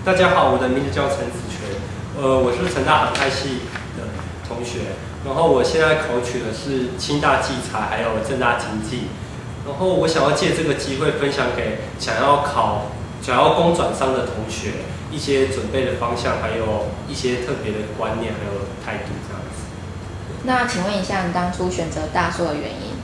大家好，我的名字叫陈子权，我是成大航太系的同学，然后我现在考取的是清大技材还有政大经济，然后我想要借这个机会分享给想要工转商的同学一些准备的方向，还有一些特别的观念还有态度这样子。那请问一下，你当初选择大硕的原因？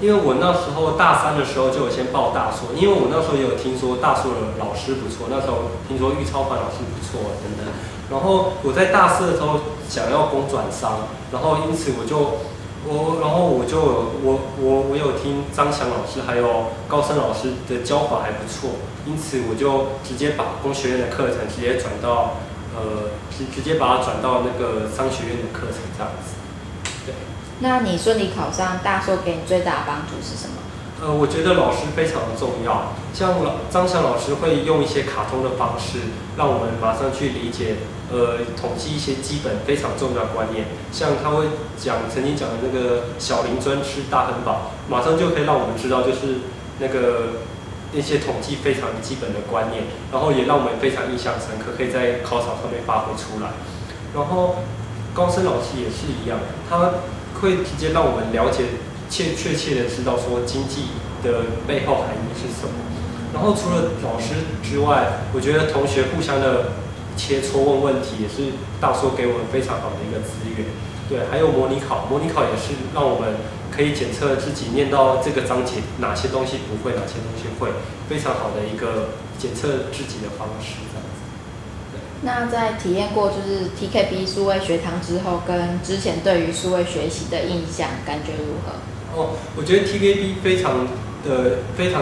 因为我那时候大三的时候就有先报大硕，因为我那时候也有听说大硕的老师不错，那时候听说玉超凡老师不错等等。然后我在大四的时候想要工转商，然后因此我有听张翔老师还有高升老师的教法还不错，因此我就直接把工学院的课程直接把它转到那个商学院的课程这样子。对。那你顺利考上大硕给你最大的帮助是什么？我觉得老师非常的重要，像张翔老师会用一些卡通的方式，让我们马上去理解，统计一些基本非常重要的观念，像他会曾经讲的那个小林尊吃大亨堡，马上就可以让我们知道就是那些统计非常基本的观念，然后也让我们非常印象深刻，可以在考场上面发挥出来。然后高升老师也是一样，他会直接让我们了解确切的知道说经济的背后含义是什么。然后除了老师之外，我觉得同学互相的切磋问问题也是大硕给我们非常好的一个资源。对，还有模拟考也是让我们可以检测自己念到这个章节哪些东西不会，哪些东西会，非常好的一个检测自己的方式。这样子。那在体验过就是 TKB 数位学堂之后，跟之前对于数位学习的印象感觉如何？我觉得 TKB 非常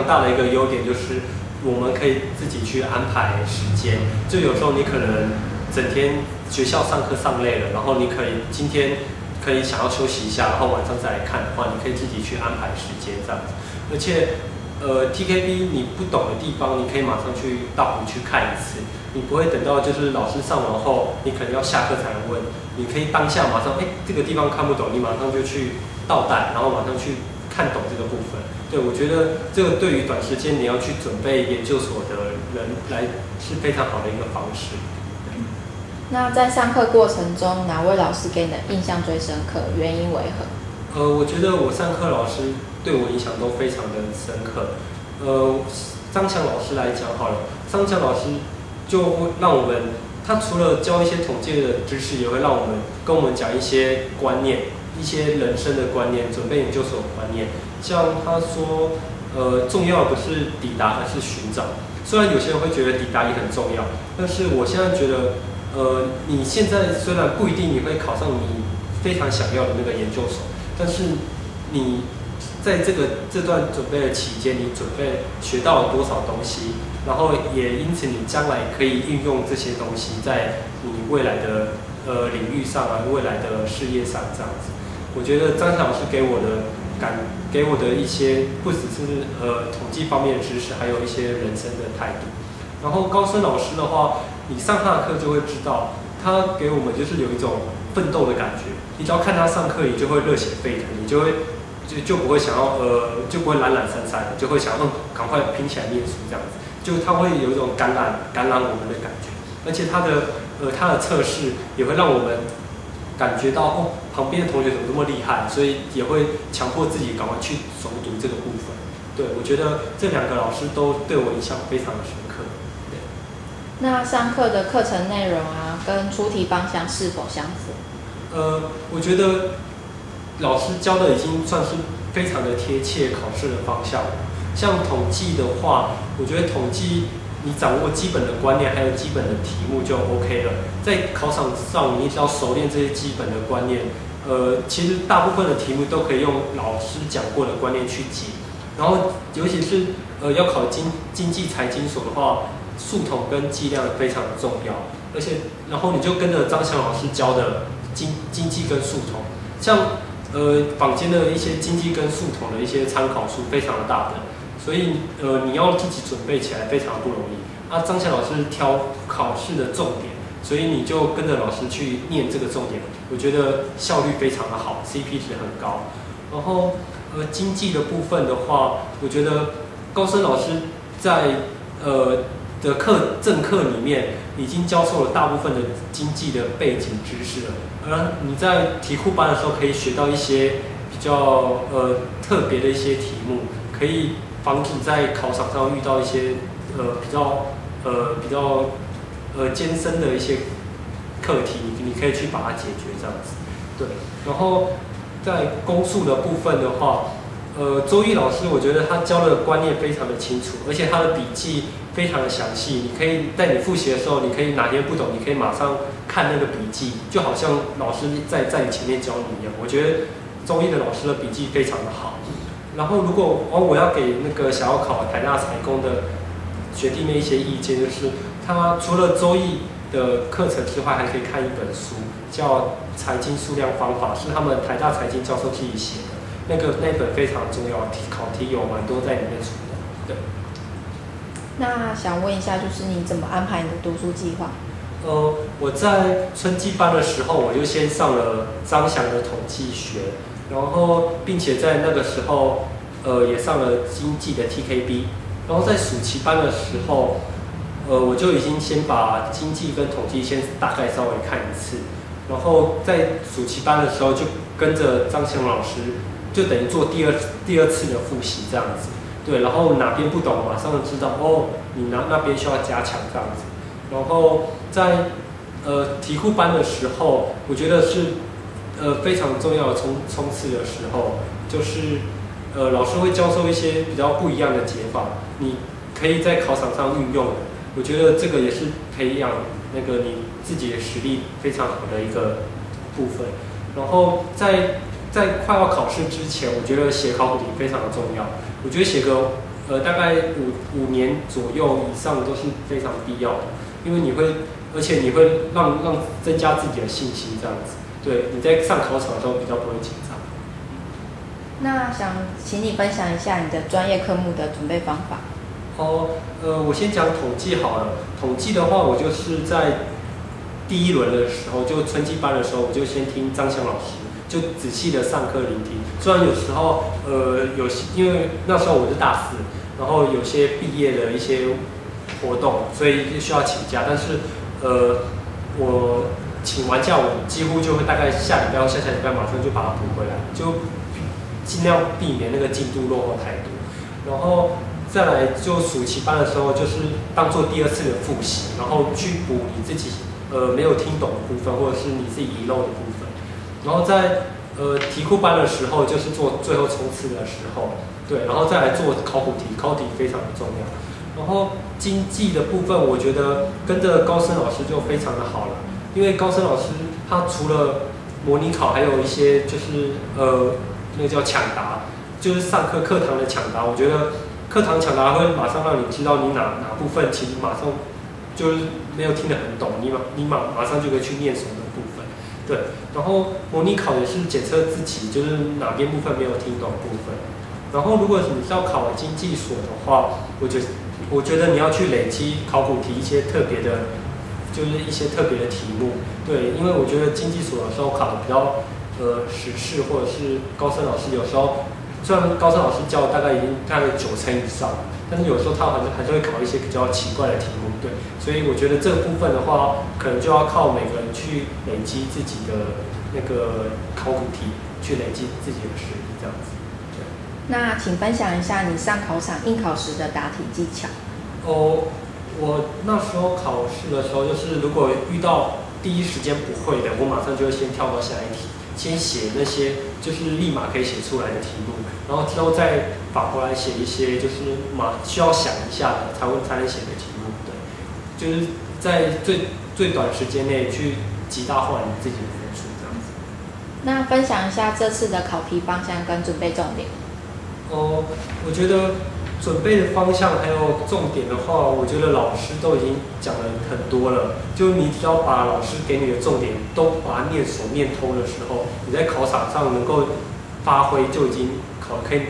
大的一个优点就是我们可以自己去安排时间，就有时候你可能整天学校上课上累了，然后你今天可以想要休息一下，然后晚上再来看的话，你可以自己去安排时间这样子。而且TKB 你不懂的地方，你可以马上去到补去看一次，你不会等到就是老师上完后，你可能要下课才能问，你可以当下马上这个地方看不懂，你马上就去倒带，然后马上去看懂这个部分。对，我觉得这个对于短时间你要去准备研究所的人来是非常好的一个方式。那在上课过程中，哪位老师给你的印象最深刻？原因为何？我觉得我上课老师对我影响都非常的深刻。张强老师来讲好了，张强老师就会让我们，他除了教一些统计的知识，也会让我们跟我们讲一些观念，一些人生的观念，准备研究所的观念。像他说，重要的不是抵达，而是寻找。虽然有些人会觉得抵达也很重要，但是我现在觉得，你现在虽然不一定你会考上你非常想要的那个研究所，但是你在这段准备的期间，你准备学到了多少东西，然后也因此你将来可以运用这些东西在你未来的领域上啊，未来的事业上这样子。我觉得张老师给我的一些不只是统计方面的知识，还有一些人生的态度。然后高升老师的话，你上他的课就会知道，他给我们就是有一种奋斗的感觉。你只要看他上课，你就会热血沸腾，你就不会想要就不会懒懒散散的，就会想要赶快拼起来念书这样子。就他会有一种感染我们的感觉，而且他的测试也会让我们感觉到旁边的同学怎么这么厉害，所以也会强迫自己赶快去熟读这个部分。对，我觉得这两个老师都对我影响非常的深刻。对。那上课的课程内容啊，跟出题方向是否相符？我觉得老师教的已经算是非常的贴切考试的方向了。像统计的话，我觉得统计你掌握基本的观念还有基本的题目就 OK 了。在考场上，你只要熟练这些基本的观念，其实大部分的题目都可以用老师讲过的观念去解。然后，尤其是要考经济财经所的话，数统跟计量非常的重要。而且，然后你就跟着张翔老师教的经济跟数统，像坊间的一些经济跟数统的一些参考书非常的大本，所以你要自己准备起来非常不容易。张翔老师挑考试的重点，所以你就跟着老师去念这个重点，我觉得效率非常的好 ，CP 值很高。然后经济的部分的话，我觉得高升老师在的正课里面已经教授了大部分的经济的背景知识了，而你在题库班的时候可以学到一些比较特别的一些题目，可以防止在考场上遇到一些比较艰深的一些课题，你可以去把它解决这样子。对，然后在公数的部分的话，周一老师我觉得他教的观念非常的清楚，而且他的笔记非常的详细。你可以在你复习的时候，你可以哪天不懂，你可以马上看那个笔记，就好像老师在你前面教你一样。我觉得周一的老师的笔记非常的好。然后如果我要给那个想要考台大财工的学弟妹一些意见，就是他除了周一的课程之外，还可以看一本书，叫《财经数量方法》，是他们台大财经教授自己写的。那本非常重要，考题有蛮多在里面出的。对。那想问一下，就是你怎么安排你的读书计划？我在春季班的时候，我就先上了张翔的统计学，然后并且在那个时候，也上了经济的 TKB， 然后在暑期班的时候，我就已经先把经济跟统计先大概稍微看一次，然后在暑期班的时候就跟着张翔老师，就等于做第二次的复习这样子。对，然后哪边不懂，马上知道你那边需要加强这样子。然后在题库班的时候，我觉得是非常重要的冲刺的时候，就是老师会教授一些比较不一样的解法，你可以在考场上运用的。我觉得这个也是培养那个你自己的实力非常好的一个部分。然后在快要考试之前，我觉得写考古题非常的重要。我觉得写个大概五年左右以上都是非常必要的，因为而且你会让增加自己的信心，这样子。对，你在上考场的时候比较不会紧张。那想请你分享一下你的专业科目的准备方法。我先讲统计好了。统计的话，我就是在第一轮的时候，就春季班的时候，我就先听张翔老师。就仔细的上课聆听，虽然有时候因为那时候我是大四，然后有些毕业的一些活动，所以需要请假，但是我请完假，我几乎就会大概下礼拜或下礼拜马上就把它补回来，就尽量避免那个进度落后太多。然后再来就暑期班的时候，就是当做第二次的复习，然后去补你自己没有听懂的部分，或者是你自己遗漏的部分。然后在题库班的时候，就是做最后冲刺的时候，对，然后再来做考古题，考题非常的重要。然后经济的部分，我觉得跟着高升老师就非常的好了，因为高升老师他除了模拟考，还有一些就是那个叫抢答，就是上课堂的抢答。我觉得课堂抢答会马上让你知道你哪部分其实马上就是没有听得很懂，你马上就可以去念熟的部分。对，然后模拟考也是检测自己就是哪边部分没有听懂的部分。然后如果你是要考经济所的话，我觉得你要去累积考古题一些特别的，就是一些特别的题目。对，因为我觉得经济所的时候考的比较时事，或者是高升老师有时候虽然高升老师教大概已经大概90%以上，但是有时候他还是会考一些比较奇怪的题目。对，所以我觉得这个部分的话，可能就要靠每个人去累积自己的那个考古题，去累积自己的实力，这样子。对。那请分享一下你上考场应考时的答题技巧。我那时候考试的时候，就是如果遇到第一时间不会的，我马上就会先跳到下一题，先写那些就是立马可以写出来的题目，然后之后再反过来写一些就是需要想一下的才能写的题目。对，就是在最短时间内去极大化你自己的分数，这样子。那分享一下这次的考题方向跟准备重点。我觉得准备的方向还有重点的话，我觉得老师都已经讲了很多了。就你只要把老师给你的重点都把它念熟念通的时候，你在考场上能够发挥就已经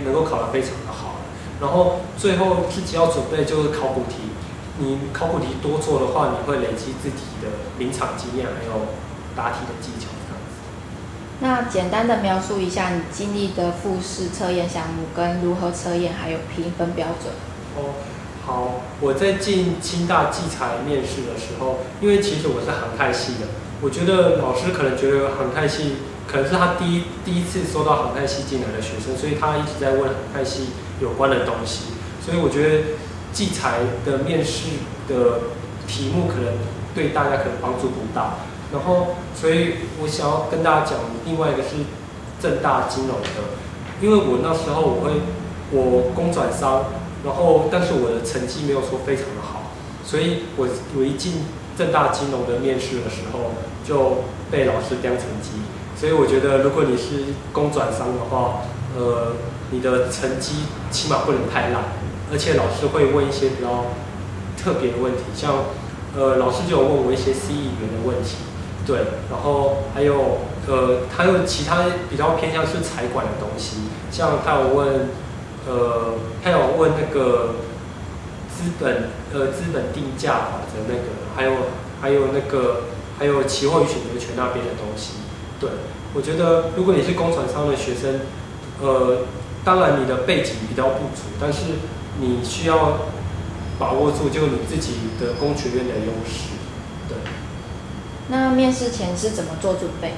能够考得非常的好了。然后最后自己要准备就是考古题，你考古题多做的话，你会累积自己的临场经验还有答题的技巧。那简单的描述一下你经历的复试测验项目跟如何测验，还有评分标准。好，我在进清大技材面试的时候，因为其实我是航太系的，我觉得老师可能觉得航太系可能是他第一次收到航太系进来的学生，所以他一直在问航太系有关的东西，所以我觉得技材的面试的题目可能对大家可能帮助不大。然后，所以我想要跟大家讲另外一个是政大金融的，因为我那时候我工转商。然后，但是我的成绩没有说非常的好，所以我一进政大金融的面试的时候就被老师刁成绩。所以我觉得，如果你是工转商的话，你的成绩起码不能太烂，而且老师会问一些比较特别的问题，像老师就有问我一些 C 语言的问题，对，然后还有其他比较偏向是财管的东西，像他有问。他有问那个资本定价法的那个，还有期货与选择权那边的东西。对，我觉得如果你是工传商的学生，当然你的背景比较不足，但是你需要把握住就你自己的工学院的优势。对。那面试前是怎么做准备的？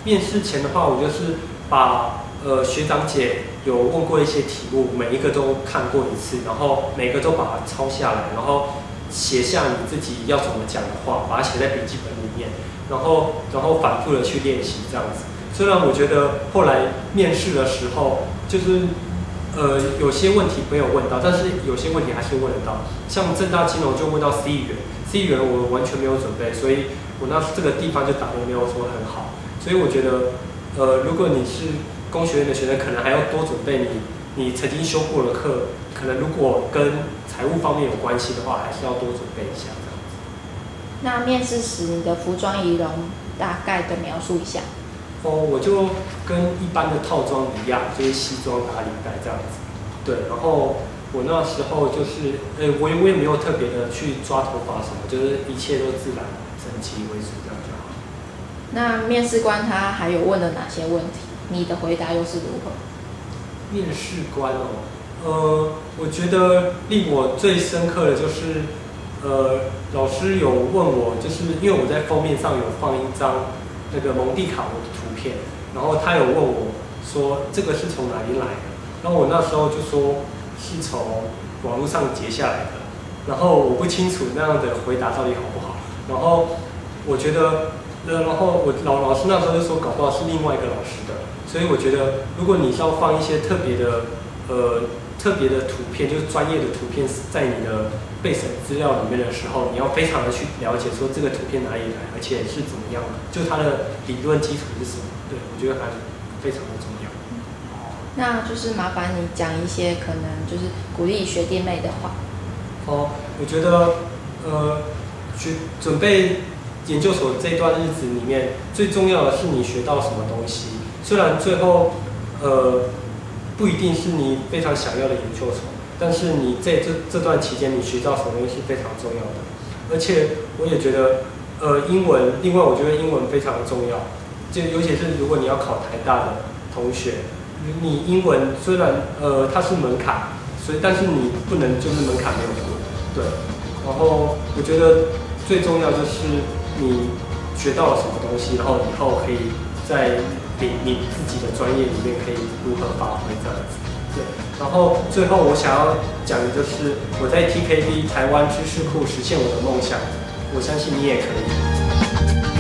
面试前的话，我就是把学长姐有问过一些题目，每一个都看过一次，然后每个都把它抄下来，然后写下你自己要怎么讲的话，把它写在笔记本里面，然后反复的去练习这样子。虽然我觉得后来面试的时候，就是有些问题没有问到，但是有些问题还是问得到。像政大金融就问到 C 语言，C 语言我完全没有准备，所以我这个地方就打得没有说很好。所以我觉得，如果你是工学院的学生，可能还要多准备你曾经修过的课，可能如果跟财务方面有关系的话，还是要多准备一下这样子。那面试时你的服装仪容大概的描述一下。我就跟一般的套装一样，就是西装打领带这样子。对，然后我那时候就是，我也没有特别的去抓头发什么，就是一切都自然整齐为主这样就好。那面试官他还有问了哪些问题？你的回答又是如何？面试官我觉得令我最深刻的就是，老师有问我，就是因为我在封面上有放一张那个蒙地卡罗的图片，然后他有问我说这个是从哪里来的，然后我那时候就说是从网络上截下来的，然后我不清楚那样的回答到底好不好，然后我觉得，然后老师那时候就说搞不好是另外一个老师的。所以我觉得，如果你是要放一些特别的图片，就是专业的图片，在你的备审资料里面的时候，你要非常的去了解说这个图片哪里来，而且是怎么样的，就它的理论基础是什么。对，我觉得还非常的重要。那就是麻烦你讲一些可能就是鼓励学弟妹的话。我觉得准备研究所这段日子里面，最重要的是你学到什么东西。虽然最后，不一定是你非常想要的研究所，但是你在这段期间你学到什么东西是非常重要的。而且我也觉得，英文，另外我觉得英文非常重要，就尤其是如果你要考台大的同学，你英文虽然它是门槛，但是你不能就是门槛没有过，对。然后我觉得最重要就是你学到了什么东西，然后以后可以在你自己的专业里面可以如何发挥这样子，对。然后最后我想要讲的就是我在 TKB 台湾知识库实现我的梦想，我相信你也可以。